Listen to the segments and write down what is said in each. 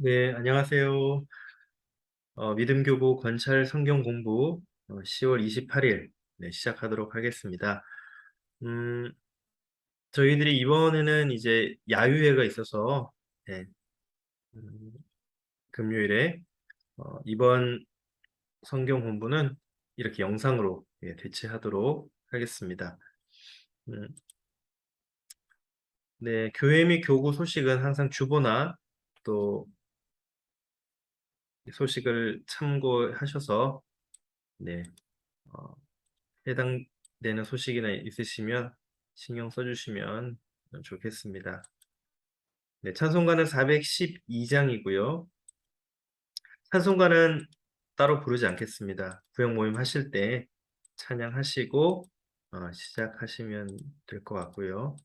네, 안녕하세요. 믿음교부 권찰 성경 공부 10월 28일 시작하도록 하겠습니다. 음, 저희들이 이번에는 이제 야유회가 있어서 네, 음, 금요일에 이번 성경 공부는 이렇게 영상으로 대체하도록 하겠습니다. 음, 네, 교회 및 교구 소식은 항상 주보나 또 소식을 참고하셔서 네, 어, 해당되는 소식이나 있으시면 신경 써주시면 좋겠습니다. 네, 찬송가는 412장이고요. 찬송가는 따로 부르지 않겠습니다. 구역 모임 하실 때 찬양하시고 시작하시면 될 것 같고요.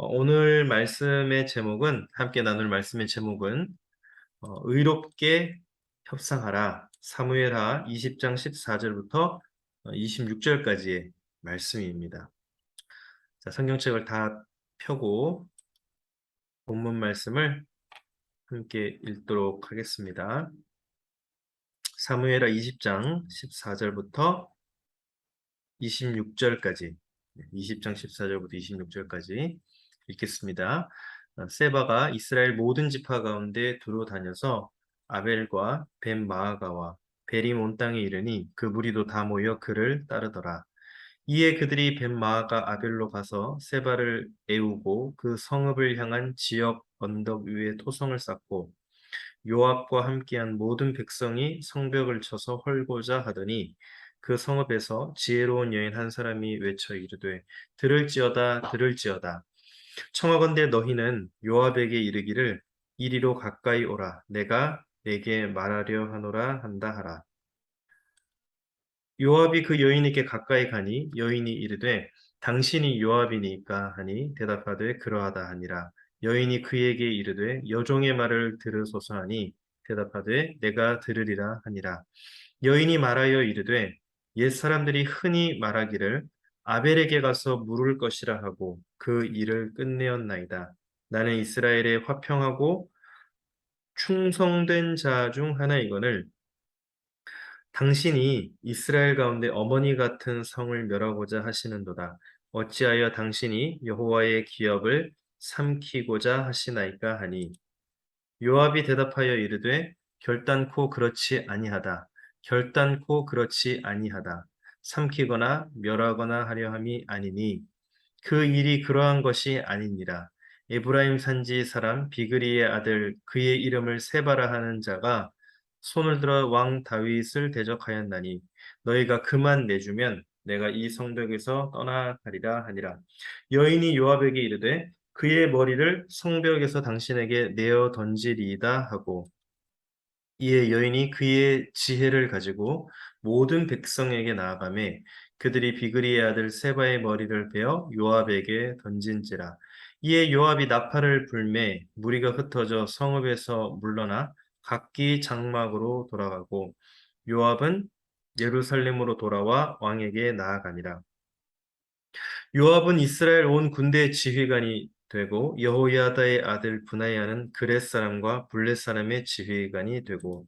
오늘 말씀의 제목은 함께 나눌 말씀의 제목은 의롭게 협상하라. 사무엘하 20장 14절부터 26절까지의 말씀입니다. 자, 성경책을 다 펴고 본문 말씀을 함께 읽도록 하겠습니다. 사무엘하 20장 14절부터 26절까지 20장 14절부터 26절까지 읽겠습니다. 세바가 이스라엘 모든 지파 가운데 두루 다녀서 아벨과 벤 마아가와 베림 온 땅에 이르니 그 무리도 다 모여 그를 따르더라. 이에 그들이 벤마아가 아벨로 가서 세바를 애우고 그 성읍을 향한 지역 언덕 위에 토성을 쌓고 요압과 함께한 모든 백성이 성벽을 쳐서 헐고자 하더니 그 성읍에서 지혜로운 여인 한 사람이 외쳐 이르되 들을지어다 들을지어다 청하건대 너희는 요압에게 이르기를 이리로 가까이 오라 내가 내게 말하려 하노라 한다 하라. 요압이 그 여인에게 가까이 가니 여인이 이르되 당신이 요압이니까 하니 대답하되 그러하다 하니라. 여인이 그에게 이르되 여종의 말을 들으소서 하니 대답하되 내가 들으리라 하니라. 여인이 말하여 이르되 옛 사람들이 흔히 말하기를 아벨에게 가서 물을 것이라 하고 그 일을 끝내었나이다. 나는 이스라엘에 화평하고 충성된 자 중 하나이거늘 당신이 이스라엘 가운데 어머니 같은 성을 멸하고자 하시는도다. 어찌하여 당신이 여호와의 기업을 삼키고자 하시나이까 하니 요압이 대답하여 이르되 결단코 그렇지 아니하다. 결단코 그렇지 아니하다. 삼키거나 멸하거나 하려 함이 아니니 그 일이 그러한 것이 아니니라. 에브라임 산지 사람 비그리의 아들 그의 이름을 세바라 하는 자가 손을 들어 왕 다윗을 대적하였나니 너희가 그만 내주면 내가 이 성벽에서 떠나가리라 하니라. 여인이 요압에게 이르되 그의 머리를 성벽에서 당신에게 내어 던지리이다 하고 이에 여인이 그의 지혜를 가지고 모든 백성에게 나아가매 그들이 비그리의 아들 세바의 머리를 베어 요압에게 던진지라. 이에 요압이 나팔을 불매 무리가 흩어져 성읍에서 물러나 각기 장막으로 돌아가고 요압은 예루살렘으로 돌아와 왕에게 나아가니라. 요압은 이스라엘 온 군대의 지휘관이 되고 여호야다의 아들 브나야는 그렛 사람과 블렛 사람의 지휘관이 되고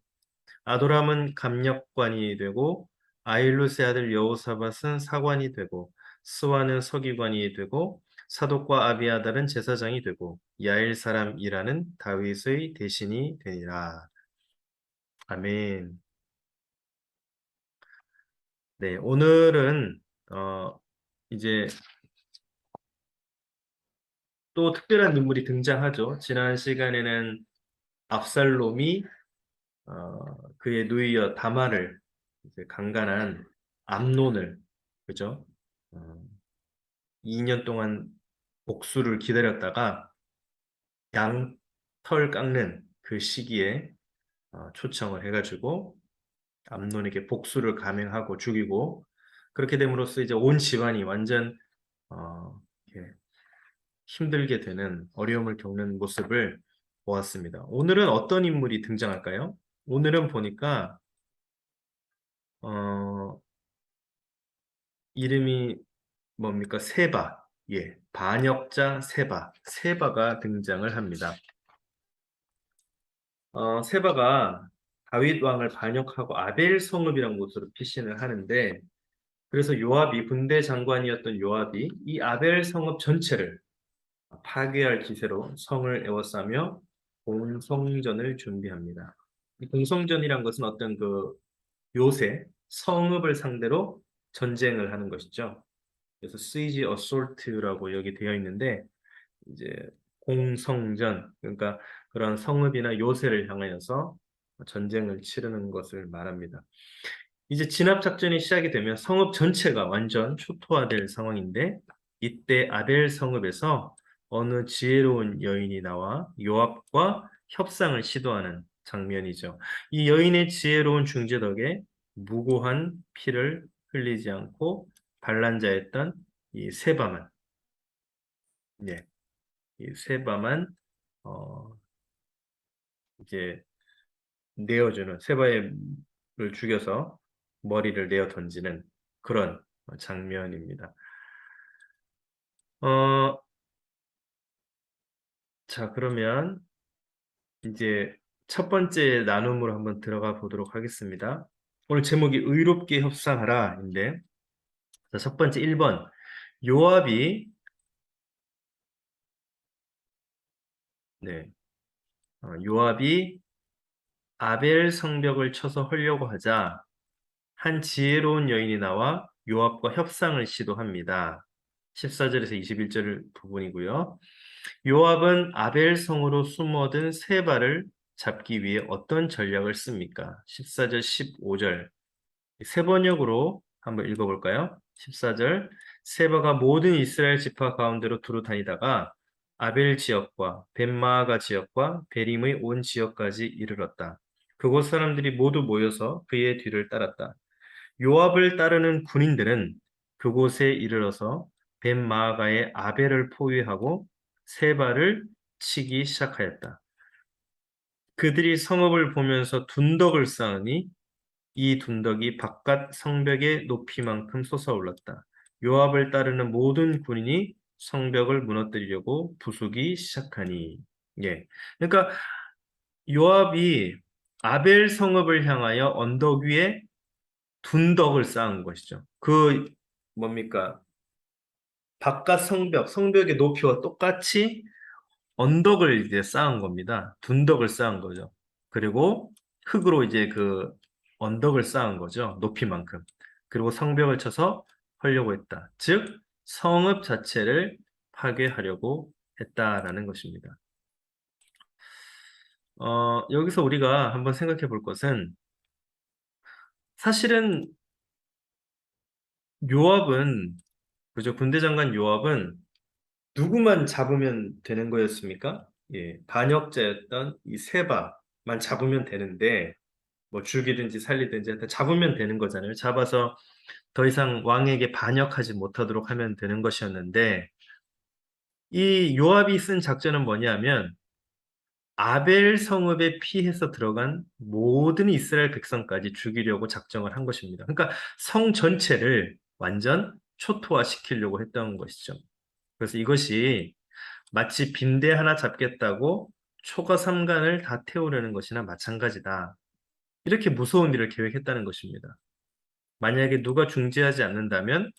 아도람은 감력관이 되고 아일루스의 아들 여호사밧은 사관이 되고 스와는 서기관이 되고 사독과 아비아달은 제사장이 되고 야일 사람 이라는 다윗의 대신이 되니라. 아멘. 네, 오늘은 이제 또 특별한 인물이 등장하죠. 지난 시간에는 압살롬이 그의 누이여 다말을 이제 강간한 암논을 그죠? 어, 2년 동안 복수를 기다렸다가 양털 깎는 그 시기에 초청을 해가지고 암논에게 복수를 감행하고 죽이고 그렇게 됨으로써 이제 온 집안이 완전 이렇게 힘들게 되는 어려움을 겪는 모습을 보았습니다. 오늘은 어떤 인물이 등장할까요? 오늘은 보니까 어, 이름이 뭡니까? 세바. 예, 반역자 세바가 등장을 합니다. 세바가 다윗 왕을 반역하고 아벨 성읍이라는 곳으로 피신을 하는데, 그래서 요압이 군대 장관이었던 요압이 이 아벨 성읍 전체를 파괴할 기세로 성을 에워싸며 공성전을 준비합니다. 이 공성전이란 것은 어떤 그 요새 성읍을 상대로 전쟁을 하는 것이죠. 그래서 siege assault라고 여기 되어 있는데, 이제 공성전, 그러니까 그런 성읍이나 요새를 향하여서 전쟁을 치르는 것을 말합니다. 이제 진압 작전이 시작이 되면 성읍 전체가 완전 초토화될 상황인데, 이때 아벨 성읍에서 어느 지혜로운 여인이 나와 요압과 협상을 시도하는 장면이죠. 이 여인의 지혜로운 중재 덕에 무고한 피를 흘리지 않고 반란자였던 이 세바만, 예, 이 세바만 어, 이제 내어주는, 세바를 죽여서 머리를 내어 던지는 그런 장면입니다. 어, 자, 그러면 이제 첫 번째 나눔으로 한번 들어가 보도록 하겠습니다. 오늘 제목이 의롭게 협상하라인데, 자, 첫 번째 1번. 요압이, 네, 요압이 아벨 성벽을 쳐서 헐려고 하자 한 지혜로운 여인이 나와 요압과 협상을 시도합니다. 14절에서 21절 부분이고요. 요압은 아벨 성으로 숨어든 세바를 잡기 위해 어떤 전략을 씁니까? 14절, 15절. 세 번역으로 한번 읽어볼까요? 14절. 세바가 모든 이스라엘 지파 가운데로 두루 다니다가 아벨 지역과 벳마아가 지역과 베림의 온 지역까지 이르렀다. 그곳 사람들이 모두 모여서 그의 뒤를 따랐다. 요압을 따르는 군인들은 그곳에 이르러서 벳마아가의 아벨을 포위하고 세바를 치기 시작하였다. 그들이 성읍을 보면서 둔덕을 쌓으니 이 둔덕이 바깥 성벽의 높이만큼 솟아올랐다. 요압을 따르는 모든 군인이 성벽을 무너뜨리려고 부수기 시작하니. 예. 그러니까 요압이 아벨 성읍을 향하여 언덕 위에 둔덕을 쌓은 것이죠. 그 뭡니까? 바깥 성벽의 높이와 똑같이 언덕을 이제 쌓은 겁니다. 둔덕을 쌓은 거죠. 그리고 흙으로 이제 그 언덕을 쌓은 거죠. 높이만큼. 그리고 성벽을 쳐서 하려고 했다. 즉, 성읍 자체를 파괴하려고 했다라는 것입니다. 여기서 우리가 한번 생각해 볼 것은, 사실은 요압은, 그죠? 군대 장관 요압은 누구만 잡으면 되는 거였습니까? 예, 반역자였던 이 세바만 잡으면 되는데, 뭐 죽이든지 살리든지 하여튼 잡으면 되는 거잖아요. 잡아서 더 이상 왕에게 반역하지 못하도록 하면 되는 것이었는데, 이 요압이 쓴 작전은 뭐냐면 아벨 성읍에 피해서 들어간 모든 이스라엘 백성까지 죽이려고 작정을 한 것입니다. 그러니까 성 전체를 완전 초토화시키려고 했던 것이죠. 그래서 이것이 마치 빈대 하나 잡겠다고 초가 삼간을 다 태우려는 것이나 마찬가지다. 이렇게 무서운 일을 계획했다는 것입니다. 만약에 누가 중지하지 않는다면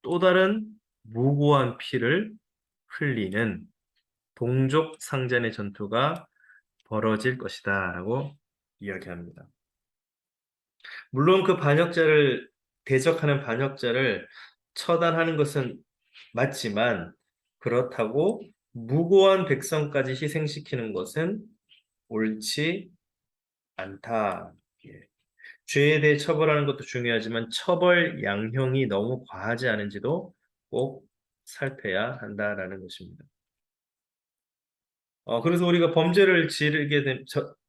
또 다른 무고한 피를 흘리는 동족 상잔의 전투가 벌어질 것이다 라고 이야기합니다. 물론 그 반역자를 대적하는 반역자를 처단하는 것은 맞지만, 그렇다고 무고한 백성까지 희생시키는 것은 옳지 않다. 예. 죄에 대해 처벌하는 것도 중요하지만 처벌 양형이 너무 과하지 않은지도 꼭 살펴야 한다라는 것입니다. 그래서 우리가 범죄를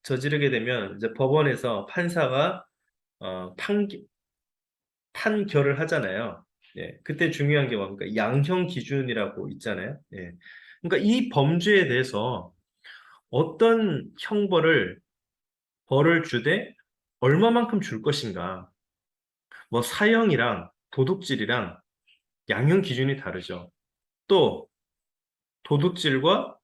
저지르게 되면 이제 법원에서 판사가 어, 판, 판결을 하잖아요. 예, 그때 중요한 게 뭡니까? 양형 기준이라고 있잖아요. 예. 그러니까 이 범죄에 대해서 어떤 벌을 주되 얼마만큼 줄 것인가. 뭐 사형이랑 도둑질이랑 양형 기준이 다르죠. 또 도둑질과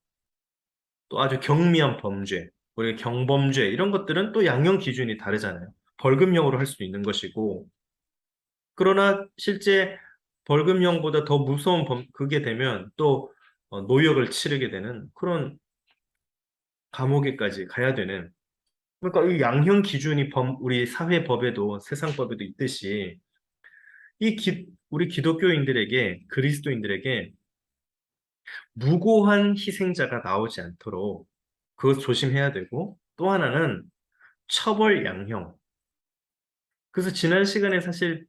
또 아주 경미한 범죄, 우리 경범죄 이런 것들은 또 양형 기준이 다르잖아요. 벌금형으로 할 수도 있는 것이고, 그러나 실제 벌금형보다 더 무서운 그게 되면 또 노역을 치르게 되는 그런 감옥에까지 가야 되는, 그러니까 이 양형 기준이 우리 사회 법에도 세상 법에도 있듯이 우리 기독교인들에게 그리스도인들에게 무고한 희생자가 나오지 않도록 그것 조심해야 되고, 또 하나는 처벌 양형. 그래서 지난 시간에 사실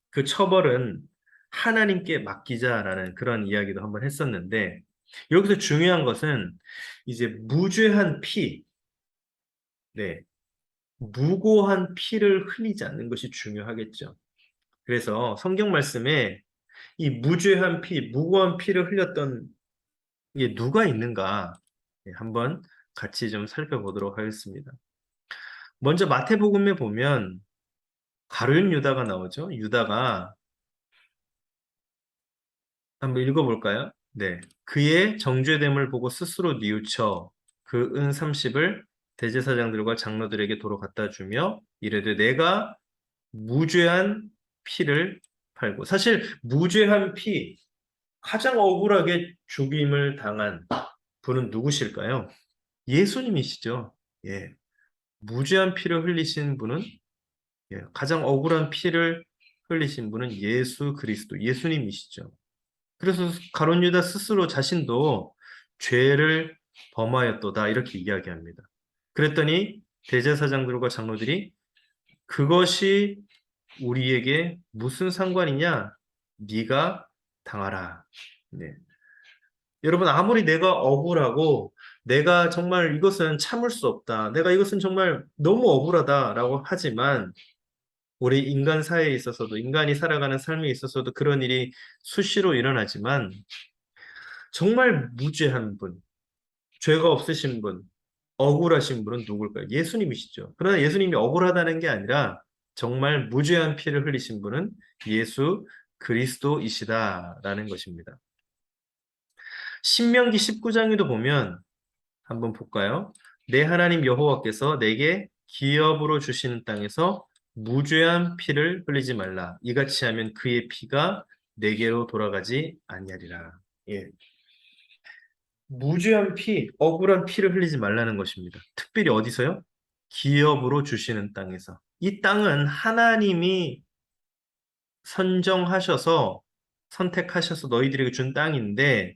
그 처벌은 하나님께 맡기자라는 그런 이야기도 한번 했었는데, 여기서 중요한 것은 이제 무죄한 피, 네, 무고한 피를 흘리지 않는 것이 중요하겠죠. 그래서 성경 말씀에 이 무죄한 피, 무고한 피를 흘렸던 이게 누가 있는가, 네, 한번 같이 좀 살펴보도록 하겠습니다. 먼저 마태복음에 보면 가룟 유다가 나오죠. 유다가 한번 읽어볼까요? 네. 그의 정죄됨을 보고 스스로 뉘우쳐 그 은 30을 대제사장들과 장로들에게 도로 갖다 주며 이르되 내가 무죄한 피를 팔고, 사실 무죄한 피, 가장 억울하게 죽임을 당한 분은 누구실까요? 예수님이시죠. 예. 무죄한 피를 흘리신 분은, 예, 가장 억울한 피를 흘리신 분은 예수 그리스도, 예수님이시죠. 그래서 가룟 유다 스스로 자신도 죄를 범하였도다 이렇게 이야기합니다. 그랬더니 대제사장들과 장로들이 그것이 우리에게 무슨 상관이냐? 네가 당하라. 네. 여러분, 아무리 내가 억울하고 내가 정말 이것은 참을 수 없다, 내가 이것은 정말 너무 억울하다라고 하지만, 우리 인간 사회에 있어서도, 인간이 살아가는 삶에 있어서도 그런 일이 수시로 일어나지만, 정말 무죄한 분, 죄가 없으신 분, 억울하신 분은 누굴까요? 예수님이시죠. 그러나 예수님이 억울하다는 게 아니라 정말 무죄한 피를 흘리신 분은 예수 그리스도이시다라는 것입니다. 신명기 19장에도 보면 한번 볼까요? 내 하나님 여호와께서 내게 기업으로 주시는 땅에서 무죄한 피를 흘리지 말라. 이같이 하면 그의 피가 내게로 돌아가지 아니하리라. 예. 무죄한 피, 억울한 피를 흘리지 말라는 것입니다. 특별히 어디서요? 기업으로 주시는 땅에서. 이 땅은 하나님이 선정하셔서 선택하셔서 너희들에게 준 땅인데,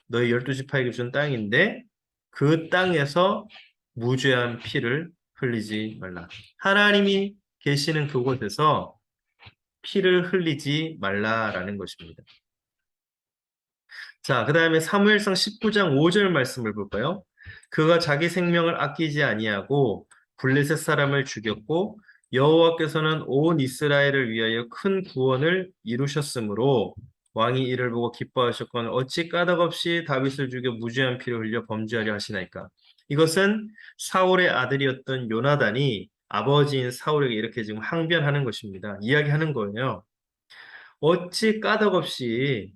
너희 12지파에게 준 땅인데, 그 땅에서 무죄한 피를 흘리지 말라. 하나님이 계시는 그곳에서 피를 흘리지 말라라는 것입니다. 자, 그 다음에 사무엘상 19장 5절 말씀을 볼까요? 그가 자기 생명을 아끼지 아니하고 블레셋 사람을 죽였고 여호와께서는 온 이스라엘을 위하여 큰 구원을 이루셨으므로 왕이 이를 보고 기뻐하셨거늘 어찌 까닭없이 다윗을 죽여 무죄한 피를 흘려 범죄하려 하시나이까. 이것은 사울의 아들이었던 요나단이 아버지인 사울에게 이렇게 지금 항변하는 것입니다. 이야기하는 거예요. 어찌 까닭없이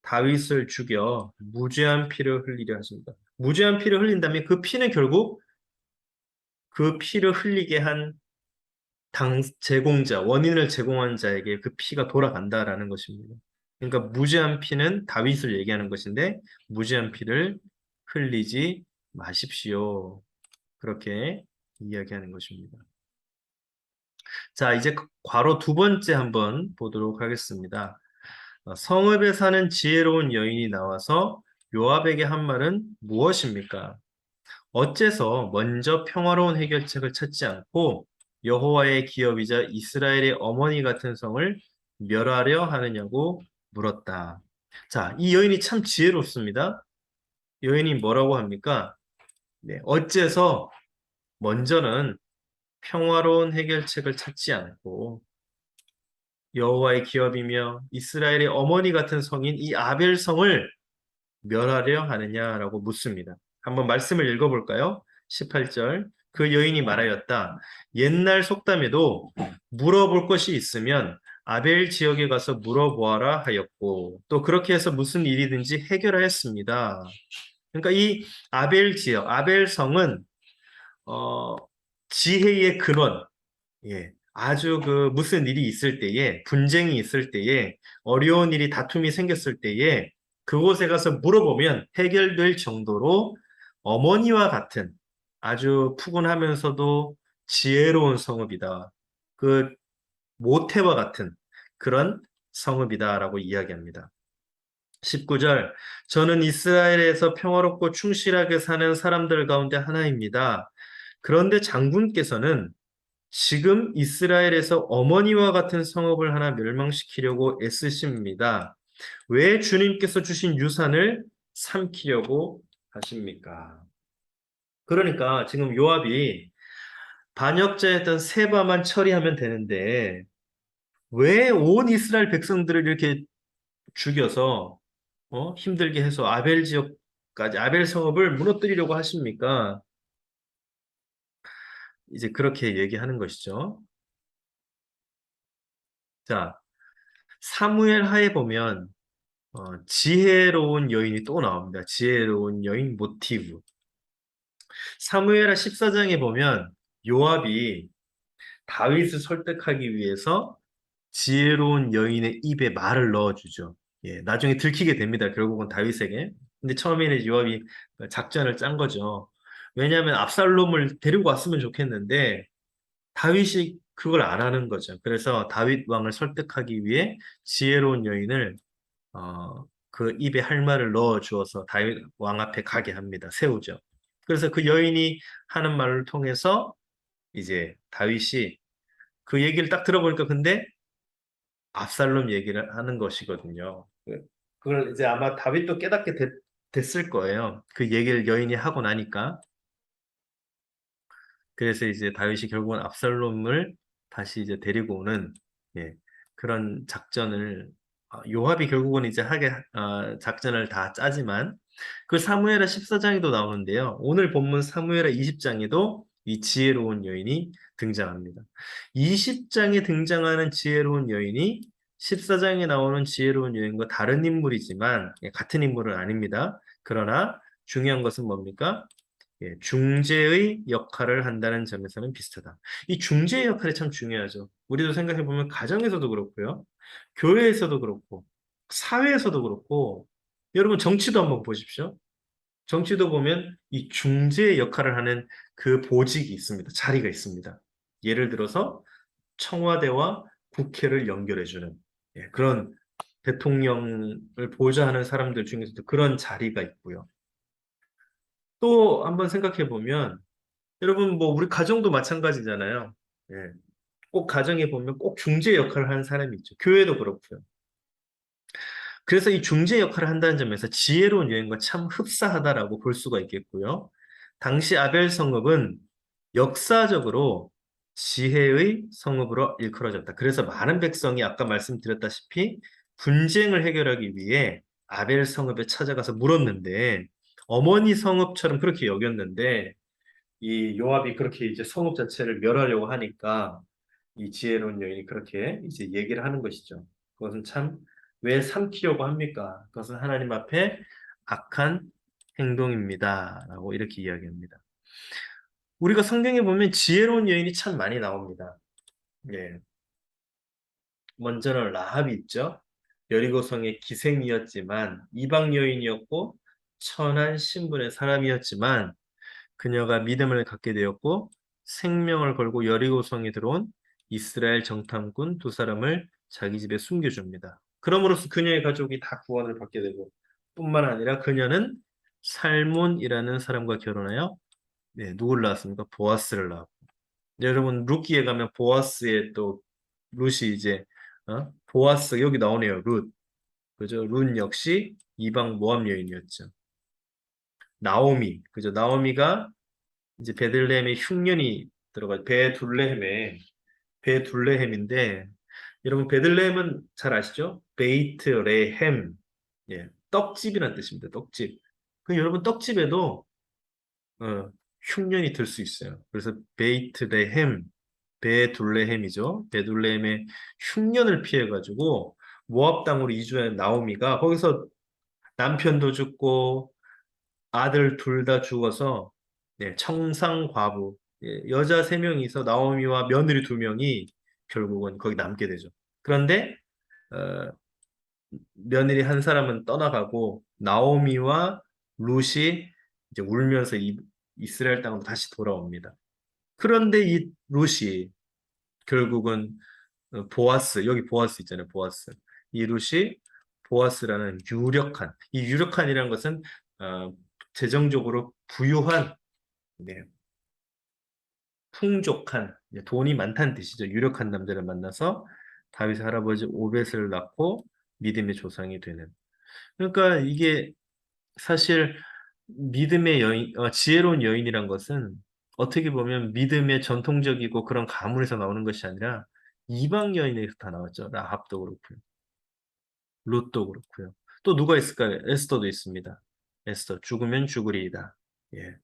다윗을 죽여 무죄한 피를 흘리려 하십니다. 무죄한 피를 흘린다면 그 피는 결국 그 피를 흘리게 한 제공자, 원인을 제공한 자에게 그 피가 돌아간다라는 것입니다. 그러니까 무죄한 피는 다윗을 얘기하는 것인데 무죄한 피를 흘리지 마십시오. 그렇게 이야기하는 것입니다. 자, 이제 괄호 두 번째 한번 보도록 하겠습니다. 성읍에 사는 지혜로운 여인이 나와서 요압에게 한 말은 무엇입니까? 어째서 먼저 평화로운 해결책을 찾지 않고 여호와의 기업이자 이스라엘의 어머니 같은 성을 멸하려 하느냐고 물었다. 자, 이 여인이 참 지혜롭습니다. 여인이 뭐라고 합니까? 네, 어째서 먼저는 평화로운 해결책을 찾지 않고 여호와의 기업이며 이스라엘의 어머니 같은 성인 이 아벨성을 멸하려 하느냐라고 묻습니다. 한번 말씀을 읽어볼까요? 18절. 그 여인이 말하였다. 옛날 속담에도 물어볼 것이 있으면 아벨 지역에 가서 물어보아라 하였고 또 그렇게 해서 무슨 일이든지 해결하였습니다. 그러니까 이 아벨 지역, 아벨 성은 어, 지혜의 근원, 예, 아주 그 무슨 일이 있을 때에 분쟁이 있을 때에 어려운 일이 다툼이 생겼을 때에 그곳에 가서 물어보면 해결될 정도로 어머니와 같은 아주 푸근하면서도 지혜로운 성읍이다. 그 모태와 같은 그런 성읍이다라고 이야기합니다. 19절, 저는 이스라엘에서 평화롭고 충실하게 사는 사람들 가운데 하나입니다. 그런데 장군께서는 지금 이스라엘에서 어머니와 같은 성읍을 하나 멸망시키려고 애쓰십니다. 왜 주님께서 주신 유산을 삼키려고 하십니까? 그러니까 지금 요압이 반역자였던 세바만 처리하면 되는데 왜 온 이스라엘 백성들을 이렇게 죽여서 힘들게 해서 아벨 지역까지 아벨 성읍을 무너뜨리려고 하십니까? 이제 그렇게 얘기하는 것이죠. 자, 사무엘 하에 보면 지혜로운 여인이 또 나옵니다. 지혜로운 여인 모티브. 사무엘하 14장에 보면 요압이 다윗을 설득하기 위해서 지혜로운 여인의 입에 말을 넣어주죠. 예, 나중에 들키게 됩니다. 결국은 다윗에게. 근데 처음에는 요압이 작전을 짠 거죠. 왜냐하면 압살롬을 데리고 왔으면 좋겠는데 다윗이 그걸 안 하는 거죠. 그래서 다윗 왕을 설득하기 위해 지혜로운 여인을 그 입에 할 말을 넣어 주어서 다윗 왕 앞에 가게 합니다. 세우죠. 그래서 그 여인이 하는 말을 통해서 이제 다윗이 그 얘기를 딱 들어보니까 근데 압살롬 얘기를 하는 것이거든요. 그걸 이제 아마 다윗도 깨닫게 됐을 거예요. 그 얘기를 여인이 하고 나니까. 그래서 이제 다윗이 결국은 압살롬을 다시 이제 데리고 오는 예, 그런 작전을 요압이 결국은 이제 작전을 다 짜지만 그 사무엘하 14장에도 나오는데요. 오늘 본문 사무엘하 20장에도 이 지혜로운 여인이 등장합니다. 20장에 등장하는 지혜로운 여인이 14장에 나오는 지혜로운 여인과 다른 인물이지만 같은 인물은 아닙니다. 그러나 중요한 것은 뭡니까? 예, 중재의 역할을 한다는 점에서는 비슷하다. 이 중재의 역할이 참 중요하죠. 우리도 생각해보면 가정에서도 그렇고요. 교회에서도 그렇고, 사회에서도 그렇고, 여러분 정치도 한번 보십시오. 정치도 보면 이 중재의 역할을 하는 그 보직이 있습니다. 자리가 있습니다. 예를 들어서 청와대와 국회를 연결해주는 그런 대통령을 보좌하는 사람들 중에서도 그런 자리가 있고요. 또 한번 생각해 보면 여러분, 뭐, 우리 가정도 마찬가지잖아요. 예. 꼭 가정에 보면 꼭 중재 역할을 하는 사람이 있죠. 교회도 그렇고요. 그래서 이 중재 역할을 한다는 점에서 지혜로운 여인과 참 흡사하다라고 볼 수가 있겠고요. 당시 아벨 성읍은 역사적으로 지혜의 성읍으로 일컬어졌다. 그래서 많은 백성이 아까 말씀드렸다시피 분쟁을 해결하기 위해 아벨 성읍에 찾아가서 물었는데 어머니 성읍처럼 그렇게 여겼는데 이 요압이 그렇게 이제 성읍 자체를 멸하려고 하니까 이 지혜로운 여인이 그렇게 이제 얘기를 하는 것이죠. 그것은 참 왜 삼키려고 합니까? 그것은 하나님 앞에 악한 행동입니다. 라고 이렇게 이야기합니다. 우리가 성경에 보면 지혜로운 여인이 참 많이 나옵니다. 예. 먼저는 라합이 있죠. 여리고성의 기생이었지만 이방 여인이었고 천한 신분의 사람이었지만 그녀가 믿음을 갖게 되었고 생명을 걸고 여리고성에 들어온 이스라엘 정탐꾼 두 사람을 자기 집에 숨겨줍니다. 그럼으로써 그녀의 가족이 다 구원을 받게 되고 뿐만 아니라 그녀는 살몬이라는 사람과 결혼하여 누굴 낳았습니까? 보아스를 낳았고 여러분 룻기에 가면 보아스의 또 룻이 이제 보아스 여기 나오네요. 룻 그죠? 룻 역시 이방 모압 여인이었죠. 나오미 그죠? 나오미가 이제 베들레헴에 흉년이 들어가 베둘레헴인데 여러분 베들레헴은 잘 아시죠? 베이트 레헴 예 떡집이라는 뜻입니다. 떡집. 그 여러분 떡집에도 흉년이 들 수 있어요. 그래서 베이트 레헴 베둘레헴이죠. 베둘레헴의 흉년을 피해가지고 모압 땅으로 이주한 나오미가 거기서 남편도 죽고 아들 둘 다 죽어서 네, 청상 과부 여자 세 명이서 나오미와 며느리 두 명이 결국은 거기 남게 되죠. 그런데 어, 며느리 한 사람은 떠나가고 나오미와 룻이 이제 울면서 이스라엘 땅으로 다시 돌아옵니다. 그런데 이 룻이 결국은 보아스 여기 보아스 있잖아요. 보아스 이 룻이 보아스라는 이 유력한이라는 것은 어, 재정적으로 부유한 네, 풍족한 돈이 많다는 뜻이죠. 유력한 남자를 만나서 다윗의 할아버지 오벳을 낳고 믿음의 조상이 되는. 그러니까 이게 사실 믿음의 여인, 지혜로운 여인이란 것은 어떻게 보면 믿음의 전통적이고 그런 가문에서 나오는 것이 아니라 이방 여인에서 다 나왔죠. 라합도 그렇고요. 롯도 그렇고요. 또 누가 있을까요? 에스더도 있습니다. 에스더, 죽으면 죽으리이다. 예,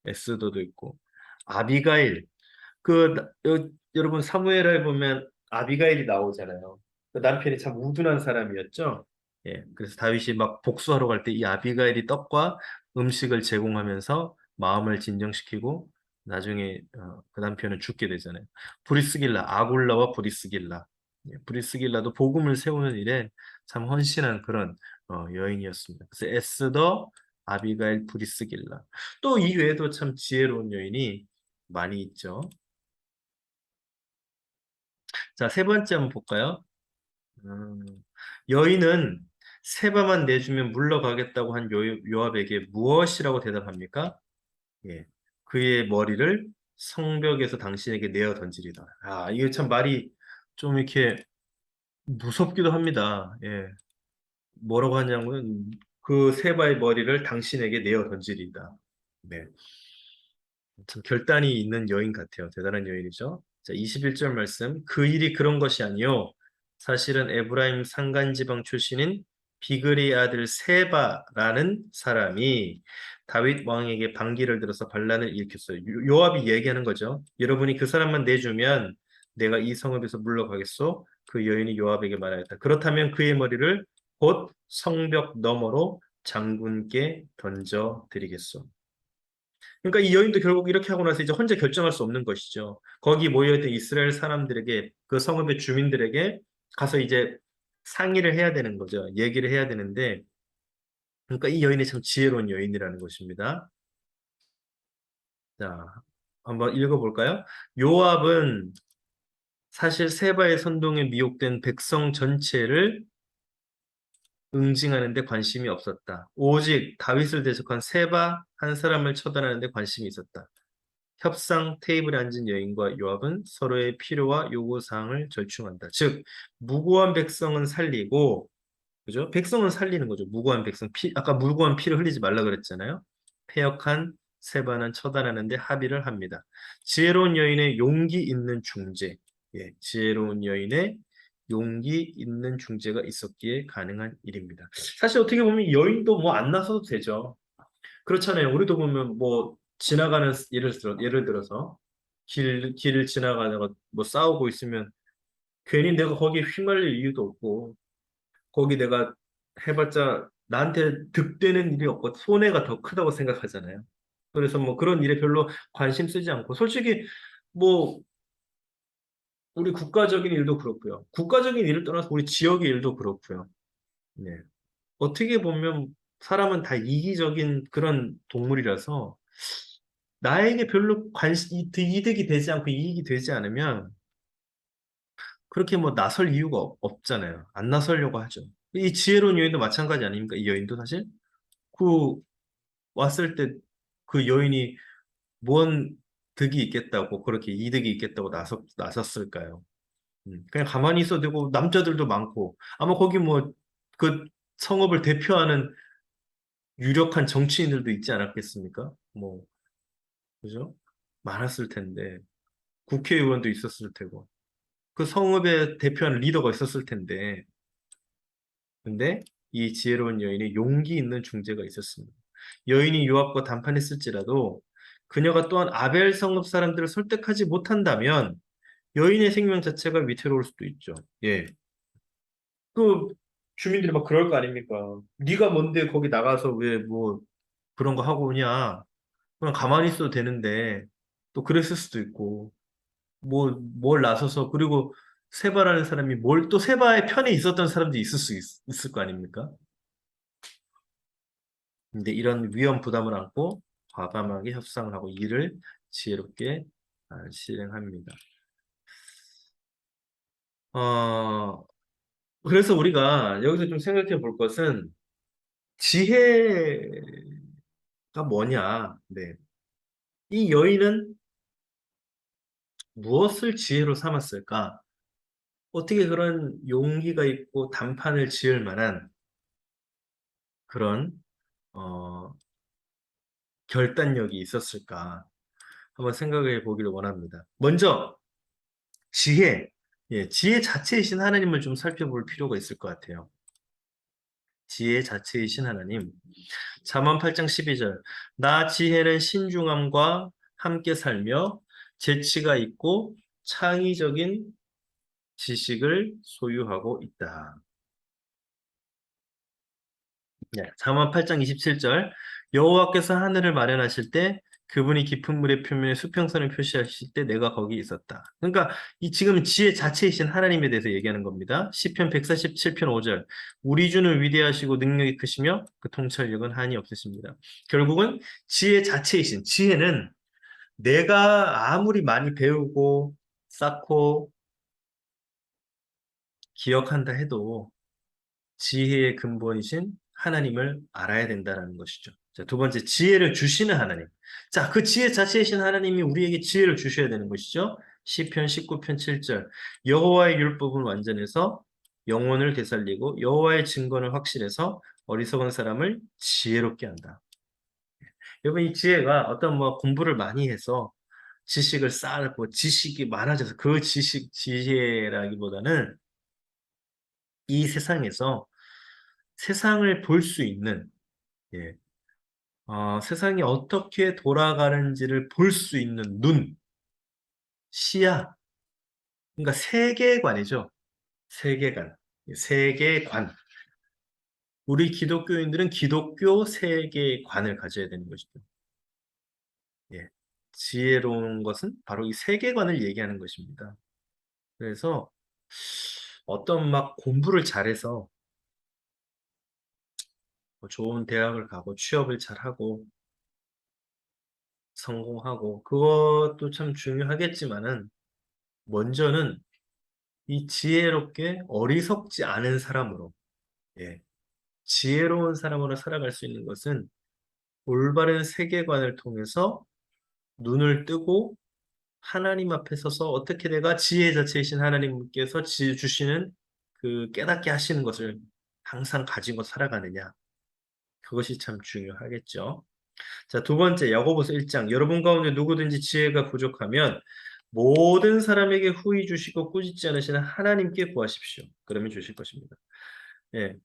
에스더도 있고. 아비가일, 여러분 사무엘에 보면 아비가일이 나오잖아요. 그 남편이 참 우둔한 사람이었죠. 예, 그래서 다윗이 막 복수하러 갈 때 이 아비가일이 떡과 음식을 제공하면서 마음을 진정시키고 나중에 그 남편은 죽게 되잖아요. 브리스길라, 아굴라와 브리스길라. 예, 브리스길라도 복음을 세우는 일에 참 헌신한 그런 여인이었습니다. 그래서 에스더, 아비가일, 브리스길라. 또 이 외에도 참 지혜로운 여인이 많이 있죠. 자, 세 번째 한번 볼까요? 음, 여인은 세바만 내주면 물러가겠다고 한 요압에게 무엇이라고 대답합니까? 예, 그의 머리를 성벽에서 당신에게 내어 던지리다. 아, 이게 참 말이 좀 이렇게 무섭기도 합니다. 예, 뭐라고 하냐면 그 세바의 머리를 당신에게 내어 던지리다. 네. 참 결단이 있는 여인 같아요. 대단한 여인이죠. 자, 21절 말씀. 그 일이 그런 것이 아니요. 사실은 에브라임 산간지방 출신인 비그리 아들 세바라는 사람이 다윗 왕에게 반기를 들어서 반란을 일으켰어요. 요압이 얘기하는 거죠. 여러분이 그 사람만 내주면 내가 이 성읍에서 물러가겠소. 그 여인이 요압에게 말하였다. 그렇다면 그의 머리를 곧 성벽 너머로 장군께 던져 드리겠소. 그러니까 이 여인도 결국 이렇게 하고 나서 이제 혼자 결정할 수 없는 것이죠. 거기 모여있던 이스라엘 사람들에게 그 성읍의 주민들에게 가서 이제 상의를 해야 되는 거죠. 얘기를 해야 되는데 그러니까 이 여인이 참 지혜로운 여인이라는 것입니다. 자, 한번 읽어볼까요? 요압은 사실 세바의 선동에 미혹된 백성 전체를 응징하는 데 관심이 없었다. 오직 다윗을 대적한 세바 한 사람을 처단하는 데 관심이 있었다. 협상 테이블에 앉은 여인과 요압은 서로의 필요와 요구 사항을 절충한다. 즉 무고한 백성은 살리고 그죠? 백성은 살리는 거죠. 무고한 백성 아까 무고한 피를 흘리지 말라 그랬잖아요. 패역한 세바는 처단하는데 합의를 합니다. 지혜로운 여인의 용기 있는 중재. 예, 지혜로운 여인의 용기 있는 중재가 있었기에 가능한 일입니다. 사실 어떻게 보면 여인도 뭐 안 나서도 되죠. 그렇잖아요. 우리도 보면 뭐 지나가는 예를 들어서 길을 지나가다가 뭐 싸우고 있으면 괜히 내가 거기에 휘말릴 이유도 없고 거기 내가 해봤자 나한테 득되는 일이 없고 손해가 더 크다고 생각하잖아요. 그래서 뭐 그런 일에 별로 관심 쓰지 않고 솔직히 뭐 우리 국가적인 일도 그렇고요. 국가적인 일을 떠나서 우리 지역의 일도 그렇고요. 네. 어떻게 보면 사람은 다 이기적인 그런 동물이라서 나에게 별로 이득이 되지 않고 이익이 되지 않으면 그렇게 뭐 나설 이유가 없잖아요. 안 나서려고 하죠. 이 지혜로운 여인도 마찬가지 아닙니까? 이 여인도 사실 그 왔을 때 그 여인이 뭔 득이 있겠다고 그렇게 이득이 있겠다고 나섰을까요? 그냥 가만히 있어도 되고 남자들도 많고 아마 거기 뭐 그 성읍을 대표하는 유력한 정치인들도 있지 않았겠습니까? 뭐 그죠? 많았을 텐데 국회의원도 있었을 테고 그 성읍에 대표하는 리더가 있었을 텐데 근데 이 지혜로운 여인이 용기 있는 중재가 있었습니다. 여인이 요압과 담판했을지라도 그녀가 또한 아벨 성읍 사람들을 설득하지 못한다면 여인의 생명 자체가 위태로울 수도 있죠. 예. 그 주민들이 막 그럴 거 아닙니까? 네가 뭔데 거기 나가서 왜 뭐 그런 거 하고 오냐? 그냥 가만히 있어도 되는데 또 그랬을 수도 있고 뭘 나서서 그리고 세바라는 사람이 뭘 또 세바의 편에 있었던 사람도 있을 거 아닙니까? 근데 이런 위험 부담을 안고 과감하게 협상을 하고 일을 지혜롭게 실행합니다. 어, 그래서 우리가 여기서 좀 생각해 볼 것은 지혜가 뭐냐? 네. 이 여인은 무엇을 지혜로 삼았을까? 어떻게 그런 용기가 있고 단판을 지을 만한 그런 어, 결단력이 있었을까? 한번 생각해 보기를 원합니다. 먼저 지혜, 지혜 자체이신 하나님을 좀 살펴볼 필요가 있을 것 같아요. 지혜 자체이신 하나님. 잠언 8장 12절. 나 지혜는 신중함과 함께 살며 재치가 있고 창의적인 지식을 소유하고 있다. 네, 잠언 8장 27절. 여호와께서 하늘을 마련하실 때 그분이 깊은 물의 표면에 수평선을 표시하실 때 내가 거기 있었다. 그러니까 이 지금 지혜 자체이신 하나님에 대해서 얘기하는 겁니다. 시편 147편 5절. 우리 주는 위대하시고 능력이 크시며 그 통찰력은 한이 없으십니다. 결국은 지혜 자체이신 지혜는 내가 아무리 많이 배우고 쌓고 기억한다 해도 지혜의 근본이신 하나님을 알아야 된다는 것이죠. 자, 두 번째, 지혜를 주시는 하나님. 자, 그 지혜 자체이신 하나님이 우리에게 지혜를 주셔야 되는 것이죠. 시편 19편 7절. 여호와의 율법은 완전해서 영혼을 되살리고 여호와의 증거는 확실해서 어리석은 사람을 지혜롭게 한다. 여러분, 이 지혜가 어떤 뭐 공부를 많이 해서 지식을 쌓고 지식이 많아져서 그 지혜라기보다는 이 세상에서 세상을 볼 수 있는 예, 세상이 어떻게 돌아가는지를 볼 수 있는 눈, 시야, 그러니까 세계관이죠. 세계관, 세계관. 우리 기독교인들은 기독교 세계관을 가져야 되는 것이죠. 예. 지혜로운 것은 바로 이 세계관을 얘기하는 것입니다. 그래서 어떤 막 공부를 잘해서 뭐 좋은 대학을 가고 취업을 잘하고 성공하고 그것도 참 중요하겠지만은 먼저는 이 지혜롭게 어리석지 않은 사람으로, 예, 지혜로운 사람으로 살아갈 수 있는 것은 올바른 세계관을 통해서 눈을 뜨고 하나님 앞에 서서 어떻게 내가 지혜 자체이신 하나님께서 지혜 주시는 그 깨닫게 하시는 것을 항상 가지고 살아가느냐. 그것이 참 중요하겠죠. 자, 두 번째, 야고보서 1장. 여러분 가운데 누구든지 지혜가 부족하면 모든 사람에게 후히 주시고 꾸짖지 않으시는 하나님께 구하십시오. 그러면 주실 것입니다. 예,